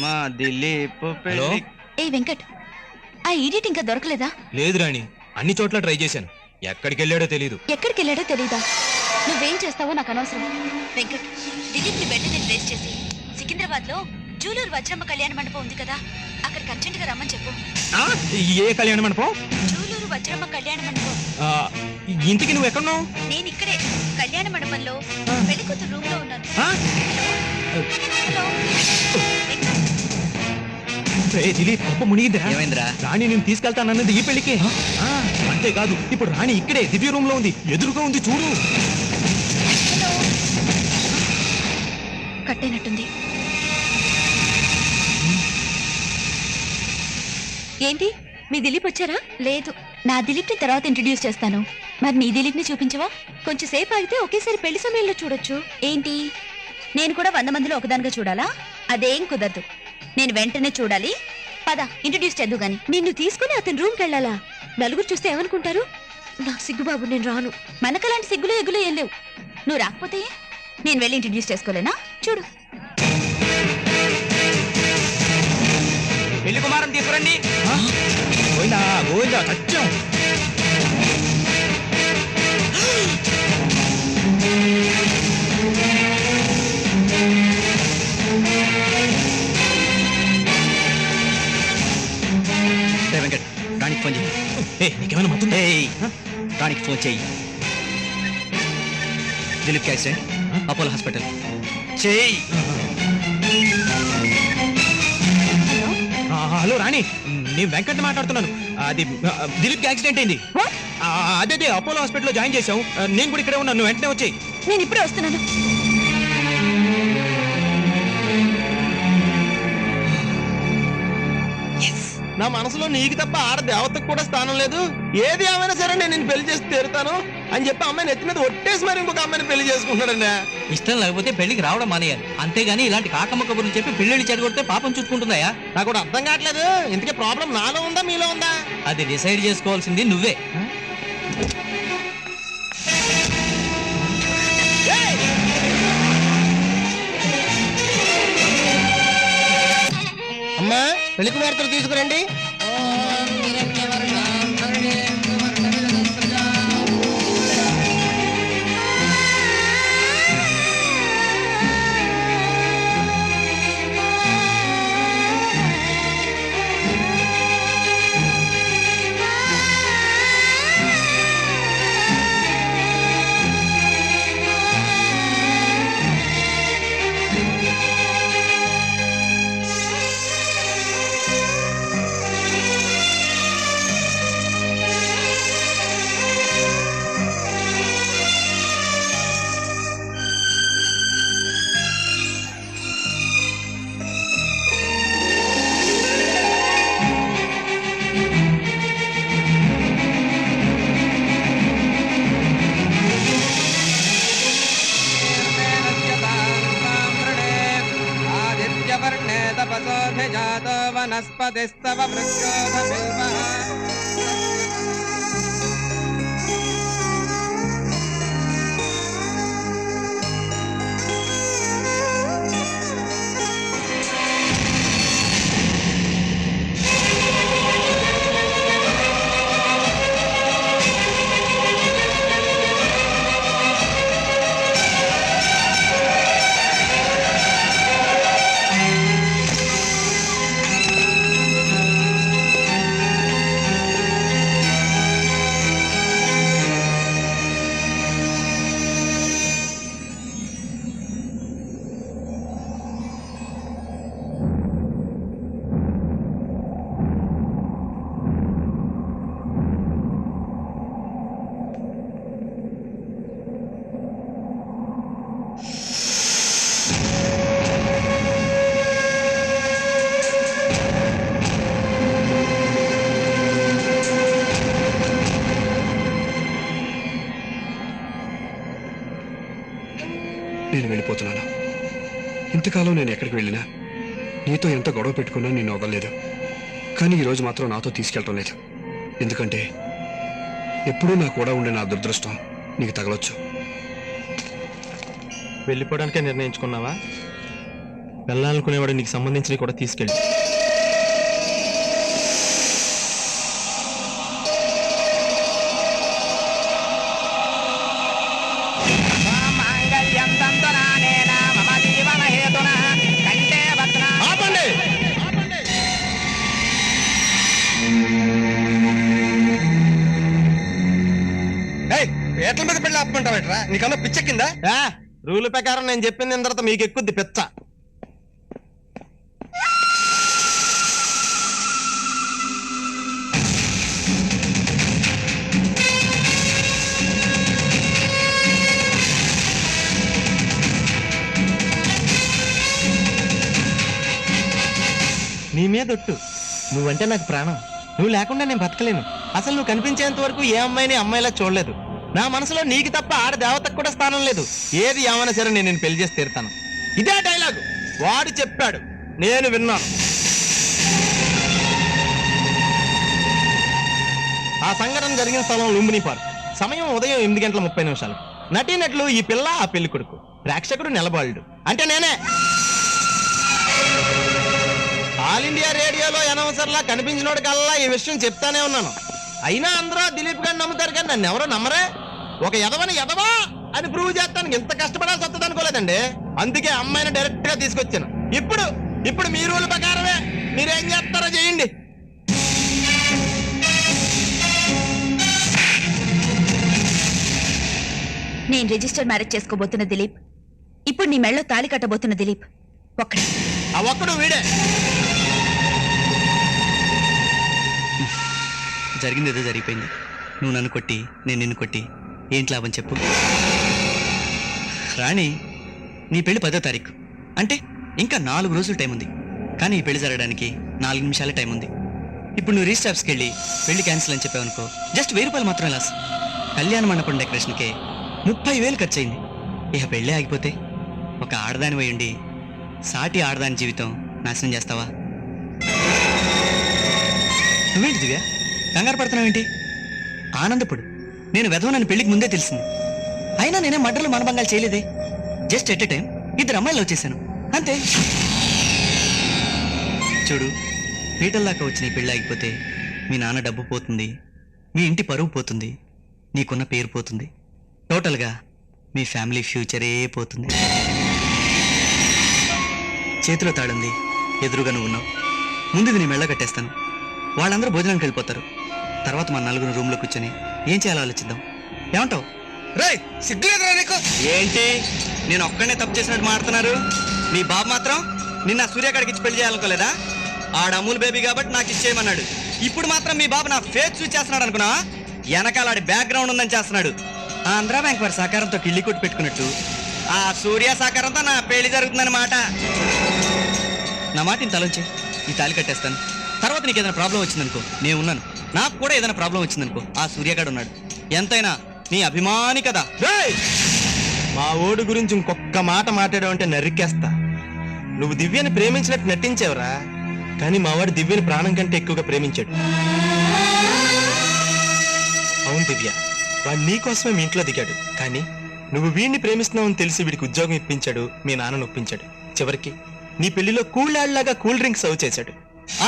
మా దిలీప్ పెళ్లి. ఏ వెంకట్, ఆ ఈడియట్ ఇంకా దొరకలేదా? లేదు రాణి, అన్ని చోట్ల ట్రై చేశాను, ఎక్కడికి వెళ్ళాడో తెలీదు. ఎక్కడికి వెళ్ళాడో తెలీదా? నువ్వేం చేస్తావో నాకు అనవసరం. వెంకట్, దిలీప్ ని వెంటనే ట్రేస్ చేసి సికింద్రాబాద్ లో జూలూరు వజ్రమ్మ కళ్యాణ మండపం ఉంది కదా, అక్కడికి అర్జెంట్ గా రమ్మని చెప్పు. ఏ కళ్యాణ మండపం? జూలూరు వజ్రమ్మ కళ్యాణ మండపం. ఇంటికి నువ్వు ఎక్కడున్నావు? నేను ఇక్కడే కళ్యాణ మండపంలో పెళ్లి కూతురు రూమ్ లో ఉన్నాను. హలో వెంకట్, దిలీప్ గొప్ప మునిగిందిరా. ఏమైందిరా? రాణి నేను తీసుకెళ్తానన్నది ఈ పెళ్లికి. అంతేకాదు ఇప్పుడు రాణి ఇక్కడే దివ్య రూమ్ లో ఉంది, ఎదురుగా ఉంది చూడు. కట్టేనట్టుంది. ఏంటి మీ దిలీప్ వచ్చారా? లేదు, నా దిలీప్ ని తర్వాత ఇంట్రడ్యూస్ చేస్తాను. మరి నీ దిలీప్ ని చూపించవా? కొంచెం సేపు ఆగితే ఒకేసారి పెళ్లి సమయంలో చూడొచ్చు. ఏంటి, నేను కూడా 100 మందిలో ఒకదానిగా చూడాలా? అదేం కుదరదు, నేను వెంటనే చూడాలి. పద, ఇంట్రడ్యూస్ చేద్దు గాని. నిన్ను తీసుకుని అతని రూమ్కి వెళ్ళాలా? నలుగురు చూస్తే ఏమనుకుంటారు? నాకు సిగ్గుబాబు, నేను రాను. మనకలాంటి సిగ్గులు ఎగ్గులు ఏం లేవు. నువ్వు రాకపోతే నేను వెళ్ళి ఇంట్రడ్యూస్ చేసుకోలేనా? చూడు. పెళ్లి కుమారం తీసుకురండి. గోవిందా గోవిందా సత్యం. వెంకట్, రాణికి ఫోన్ చెయ్యి. నీకేమైనా మొత్తం? రాణికి ఫోన్ చెయ్యి. Dilip accident, Apollo hospital. చెయ్యి. హలో రాణి, నేను వెంకట్ మాట్లాడుతున్నాను. అది దిలీప్ యాక్సిడెంట్ అయింది. అదే అపోలో హాస్పిటల్లో జాయిన్ చేసావు. నేను కూడా ఇక్కడే ఉన్నాను, వెంటనే వచ్చాయి. నేను ఇప్పుడే వస్తున్నాను. నా మనసులో నీకు తప్ప ఆడ దేవతకు కూడా స్థానం లేదు. ఏది ఏమైనా సరే నేను నిన్ను పెళ్లి చేసి తీరుతాను అని చెప్పి అమ్మాయిని ఎత్తి మీద ఒట్టేసి మరి ఇంకొక అమ్మాయిని పెళ్లి చేసుకుంటాడండి. ఇష్టం లేకపోతే పెళ్లికి రావడం మానేయాలి, అంతేగాని ఇలాంటి కాకమ్మ కబుర్లు చెప్పి పెళ్లి చెడగొడితే పాపం చూసుకుంటుందా? నాకు కూడా అర్థం కావట్లేదు. ఇంతకీ ప్రాబ్లం నాలో ఉందా మీలో ఉందా? అది డిసైడ్ చేసుకోవాల్సింది నువ్వే. అమ్మా, పెళ్లి కుమార్తెలు తీసుకురండి. तपसोऽभिजातो वनस्पतिस्तव वृक्षोऽभिबिल्वः నేను వెళ్ళిపోతున్నాను. ఇంతకాలం నేను ఎక్కడికి వెళ్ళినా నీతో ఎంత గొడవ పెట్టుకున్నా నేను వదలలేదు. కానీ ఈరోజు మాత్రం నాతో తీసుకెళ్ళటం లేదు. ఎందుకంటే ఎప్పుడూ నా కూడా ఉండే నా దురదృష్టం నీకు తగలొచ్చు. వెళ్ళిపోవడానికే నిర్ణయించుకున్నావా? వెళ్ళాలనుకునేవాడు నీకు సంబంధించినవి కూడా తీసుకెళ్ళి. ఆపండి. ఏయ్, పేట్ల మీద పెళ్ళి ఆపమంటావేట్రా? నీకన్నా పిచ్చెక్కిందా? రూల్ ప్రకారం నేను చెప్పింది తర్వాత మీకు ఎక్కుద్ది పిచ్చ. నీ మీద ఒట్టు, నువ్వంటే నాకు ప్రాణం. నువ్వు లేకుండా నేను బతకలేను. అసలు నువ్వు కనిపించేంత వరకు ఏ అమ్మాయిని అమ్మాయిలా చూడలేదు. నా మనసులో నీకు తప్ప ఆడ దేవతకు కూడా స్థానం లేదు. ఏది ఏమైనా సరే నేను నిన్ను పెళ్లి చేసి తీరుతాను. ఇదే డైలాగు వాడు చెప్పాడు, నేను విన్నాను. ఆ సంఘటన జరిగిన స్థలం లుంబిని పార్క్. సమయం ఉదయం 8:30 నటీనట్లు ఈ పిల్ల, ఆ పెళ్లి కొడుకు. ప్రేక్షకుడు నిలబాళ్ళు అంటే నేనే. ఆల్ ఇండియా రేడియోలో అనౌన్సర్లా కనిపించినోడు కల్లా ఈ విషయం చెప్తానే ఉన్నాను. అయినా అందరూ దిలీప్ గారిని నమ్ముతారు కానీ నన్ను ఎవరో నమ్మరే. ఒక ఎదవని ఎదవా అని ప్రూవ్ చేస్తానికి ఇంత కష్టపడాల్సి వస్తుంది అనుకోలేదండి. అందుకే అమ్మాయిని డైరెక్ట్ గా తీసుకొచ్చాను. ఇప్పుడు మీ రూల్ ప్రకారమే మీరేం చేస్తారో చేయండి. నేను రిజిస్టర్ మ్యారేజ్ చేసుకోబోతున్న దిలీప్, ఇప్పుడు నీ మెళ్ళో తాళి కట్టబోతున్న దిలీప్ ఒక్కడే. ఆ ఒక్కడు వీడే. జరిగింది ఏదో జరిగిపోయింది. నువ్వు నన్ను కొట్టి నేను నిన్ను కొట్టి ఏంటి లాభం చెప్పు? రాణి, నీ పెళ్లి 10వ తారీఖు అంటే ఇంకా 4 రోజులు టైం ఉంది. కానీ ఈ పెళ్లి జరగడానికి 4 నిమిషాలే టైం ఉంది. ఇప్పుడు నువ్వు రిజిస్టర్ ఆఫీస్కి వెళ్ళి పెళ్లి క్యాన్సిల్ అని చెప్పావనుకో, జస్ట్ 1000 రూపాయలు మాత్రమే లాస్. కళ్యాణ మండపం డెకరేషన్కే 30,000 ఖర్చు అయింది. ఇక పెళ్ళే ఆగిపోతే ఒక ఆడదాని వేయండి సాటి ఆడదాని జీవితం నాశనం చేస్తావా? నువ్వేంటి దివ్య కంగారు పడుతున్నావేంటి? ఆనందపడు. నేను వెధవనని పెళ్లికి ముందే తెలిసింది. అయినా నేనే మర్డర్లు మనభంగాలు చేయలేదే. జస్ట్ ఎట్ ఎ టైం 2 అమ్మాయిలు వచ్చేసాను అంతే. చూడు, పీటల దాకా వచ్చిన ఈ పెళ్లి ఆగిపోతే మీ నాన్న డబ్బు పోతుంది, మీ ఇంటి పరువు పోతుంది, నీకున్న పేరు పోతుంది. టోటల్గా మీ ఫ్యామిలీ ఫ్యూచరే పోతుంది. చేతిలో తాడుంది, ఎదురుగా నువ్వు ఉన్నావు. ముందు నేను మెళ్ళ కట్టేస్తాను. వాళ్ళందరూ భోజనానికి వెళ్ళిపోతారు. తర్వాత మన 4 రూమ్లో కూర్చొని ఏం చేయాలో ఆలోచిద్దాం. ఏమంటావు? రేయ్, సిగ్గులేదురా నీకు? ఏంటి నేను ఒక్కనే తప్పు చేసినట్టు మాడుతున్నారు? మీ బాబు మాత్రం నిన్న సూర్యకాడికి ఇచ్చి పెళ్లి చేయాలనుకోలేదా? ఆడ అమూల్ బేబీ కాబట్టి నాకు ఇచ్చేయమన్నాడు. ఇప్పుడు మాత్రం మీ బాబు నా ఫేస్ చూసి చేస్తున్నాడు అనుకున్నా? వెనకాల ఆడి బ్యాక్గ్రౌండ్ ఉందని చేస్తున్నాడు. ఆంధ్రా బ్యాంక్ వారి సహకారంతో కిళ్ళి కొట్టి పెట్టుకున్నట్టు ఆ సూర్య సహకారంతో నా పెళ్లి జరుగుతుందన్నమాట. నా మాట ఇంత ఆలోచే. ఈ తాళి కట్టేస్తాను. తర్వాత నీకు ఏదైనా ప్రాబ్లం వచ్చిందనుకో నేను ఉన్నాను. నాకు కూడా ఏదైనా ప్రాబ్లం వచ్చిందనుకో ఆ సూర్యగాడు ఉన్నాడు. ఎంతైనా నీ అభిమాని కదా. రేయ్! మా ఓడు గురించి ఇంకొక్క మాట మాట్లాడావంటే నరికేస్తా. నువ్వు దివ్యని ప్రేమించినట్టు నటించావురా, కానీ మావాడు దివ్యని ప్రాణం కంటే ఎక్కువగా ప్రేమించాడు. అవును దివ్య, వాడు నీకోసమే మీ ఇంట్లో దిగాడు. కానీ నువ్వు వీడిని ప్రేమిస్తున్నావని తెలిసి వీడికి ఉద్యోగం ఇప్పించాడు, మీ నాన్న ఒప్పించాడు. చివరికి నీ పెళ్లిలో కూల్లాగా కూల్ డ్రింక్స్ సర్వ్ చేశాడు.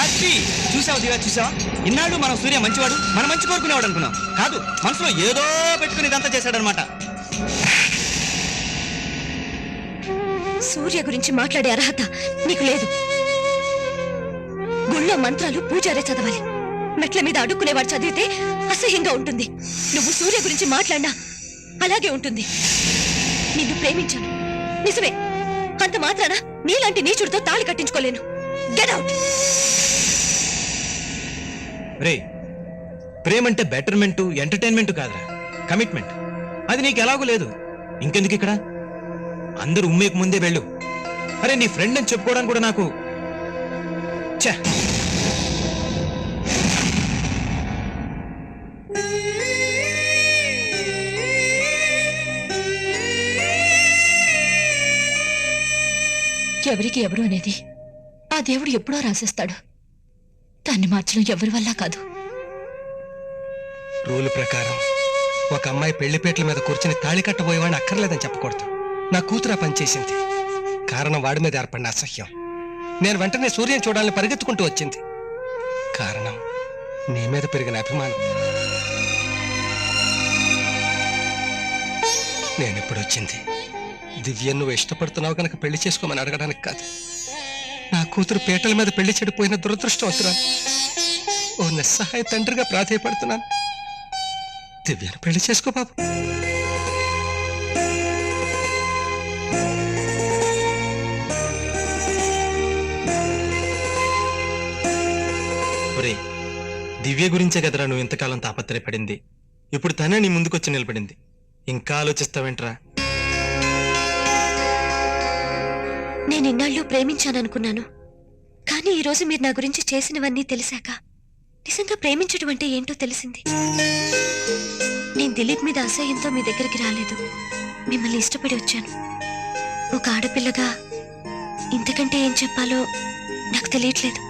అది చూసావు దివ్య, చూసావా? ఇన్నాళ్ళు మనం సూర్య మంచివాడు, మనం మంచి కోరుకునేవాడు అనుకున్నాం. కాదు, మనసులో ఏదో పెట్టుకుని ఇదంతా చేశాడనమాట. సూర్య గురించి మాట్లాడే అర్హత నీకు లేదు. గుళ్ళో మంత్రాలు పూజారే చదవాలి. మెట్ల మీద అడుక్కునేవాడు చదివితే అసహ్యంగా ఉంటుంది. నువ్వు సూర్య గురించి మాట్లాడినా అలాగే ఉంటుంది. నిన్ను ప్రేమించాను నిజమే, అంత మాత్రాన నీలాంటి నీచుడితో తాళి కట్టించుకోలేను. Get out. రే, ప్రేమంటే బెటర్మెంట్ ఎంటర్టైన్మెంట్ కాదురా, కమిట్మెంట్. అది నీకు ఎలాగూ లేదు. ఇంకెందుకు ఇక్కడ? అందరూ ఉమ్మేకు ముందే వెళ్ళు. అరే, నీ ఫ్రెండ్ అని చెప్పుకోవడానికి కూడా నాకు ఛే. ఎవరికి ఎవరు అనేది ఆ దేవుడు ఎప్పుడో రాసేస్తాడు. దాన్ని మార్చడం ఎవరి వల్ల కాదు. రూల్ ప్రకారం ఒక అమ్మాయి పెళ్లిపేటల మీద కూర్చుని తాళి కట్టబోయేవాడిని అక్కర్లేదని చెప్పకూడదు. నా కూతురు ఆ పని చేసింది. కారణం వాడి మీద ఏర్పడిన అసహ్యం. నేను వెంటనే సూర్యం చూడాలని పరిగెత్తుకుంటూ వచ్చింది. కారణం నీ మీద పెరిగిన అభిమానం. నేనిప్పుడు వచ్చింది దివ్య నువ్వు ఇష్టపడుతున్నావు కనుక పెళ్లి చేసుకోమని అడగడానికి కాదు. నా కూతురు పీటల మీద పెళ్లి చెడిపోయిన దురదృష్టవంతురాలు. ఓ నిస్సహాయ తండ్రిగా ప్రాధేయపడుతున్నాను. దివ్యను పెళ్లి చేసుకో బాబు. ఒరేయ్, దివ్య గురించే కదరా నువ్వు ఇంతకాలం తాపత్రయపడింది. ఇప్పుడు తనే నీ ముందుకొచ్చి నిలబడింది. ఇంకా ఆలోచిస్తావేంట్రా? నేను ఇన్నాళ్ళు ప్రేమించాననుకున్నాను. కానీ ఈరోజు మీరు నా గురించి చేసినవన్నీ తెలిసాక నిజంగా ప్రేమించడం అంటే ఏంటో తెలిసింది. నేను దిలీప్ మీద అసహ్యంతో మీ దగ్గరికి రాలేదు. మిమ్మల్ని ఇష్టపడి వచ్చాను. ఒక ఆడపిల్లగా ఇంతకంటే ఏం చెప్పాలో నాకు తెలియట్లేదు.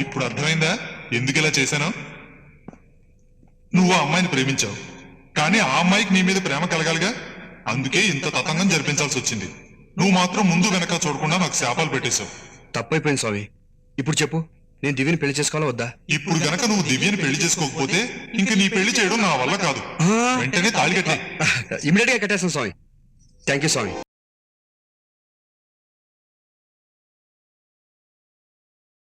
ఇప్పుడు అర్థమైందా ఎందుకు ఇలా చేశాను? నువ్వు ఆ అమ్మాయిని ప్రేమించావు, కానీ ఆ అమ్మాయికి నీ మీద ప్రేమ కలగాలిగా. అందుకే ఇంత తతంగం జరిపించాల్సి వచ్చింది. నువ్వు మాత్రం ముందు వెనక చూడకుండా నాకు శాపాలు పెట్టేశావు. తప్పైపోయింది స్వామి. ఇప్పుడు చెప్పు, నేను దివ్యని పెళ్లి చేసుకోవాలా వద్దా? ఇప్పుడు గనక నువ్వు దివ్యని పెళ్లి చేసుకోకపోతే ఇంక నీ పెళ్లి చేయడం నా వల్ల కాదు. వెంటనే తాళి కట్టే. ఇమీడియట్ గా కట్టేస్తాను స్వామి. Thank you Swamy.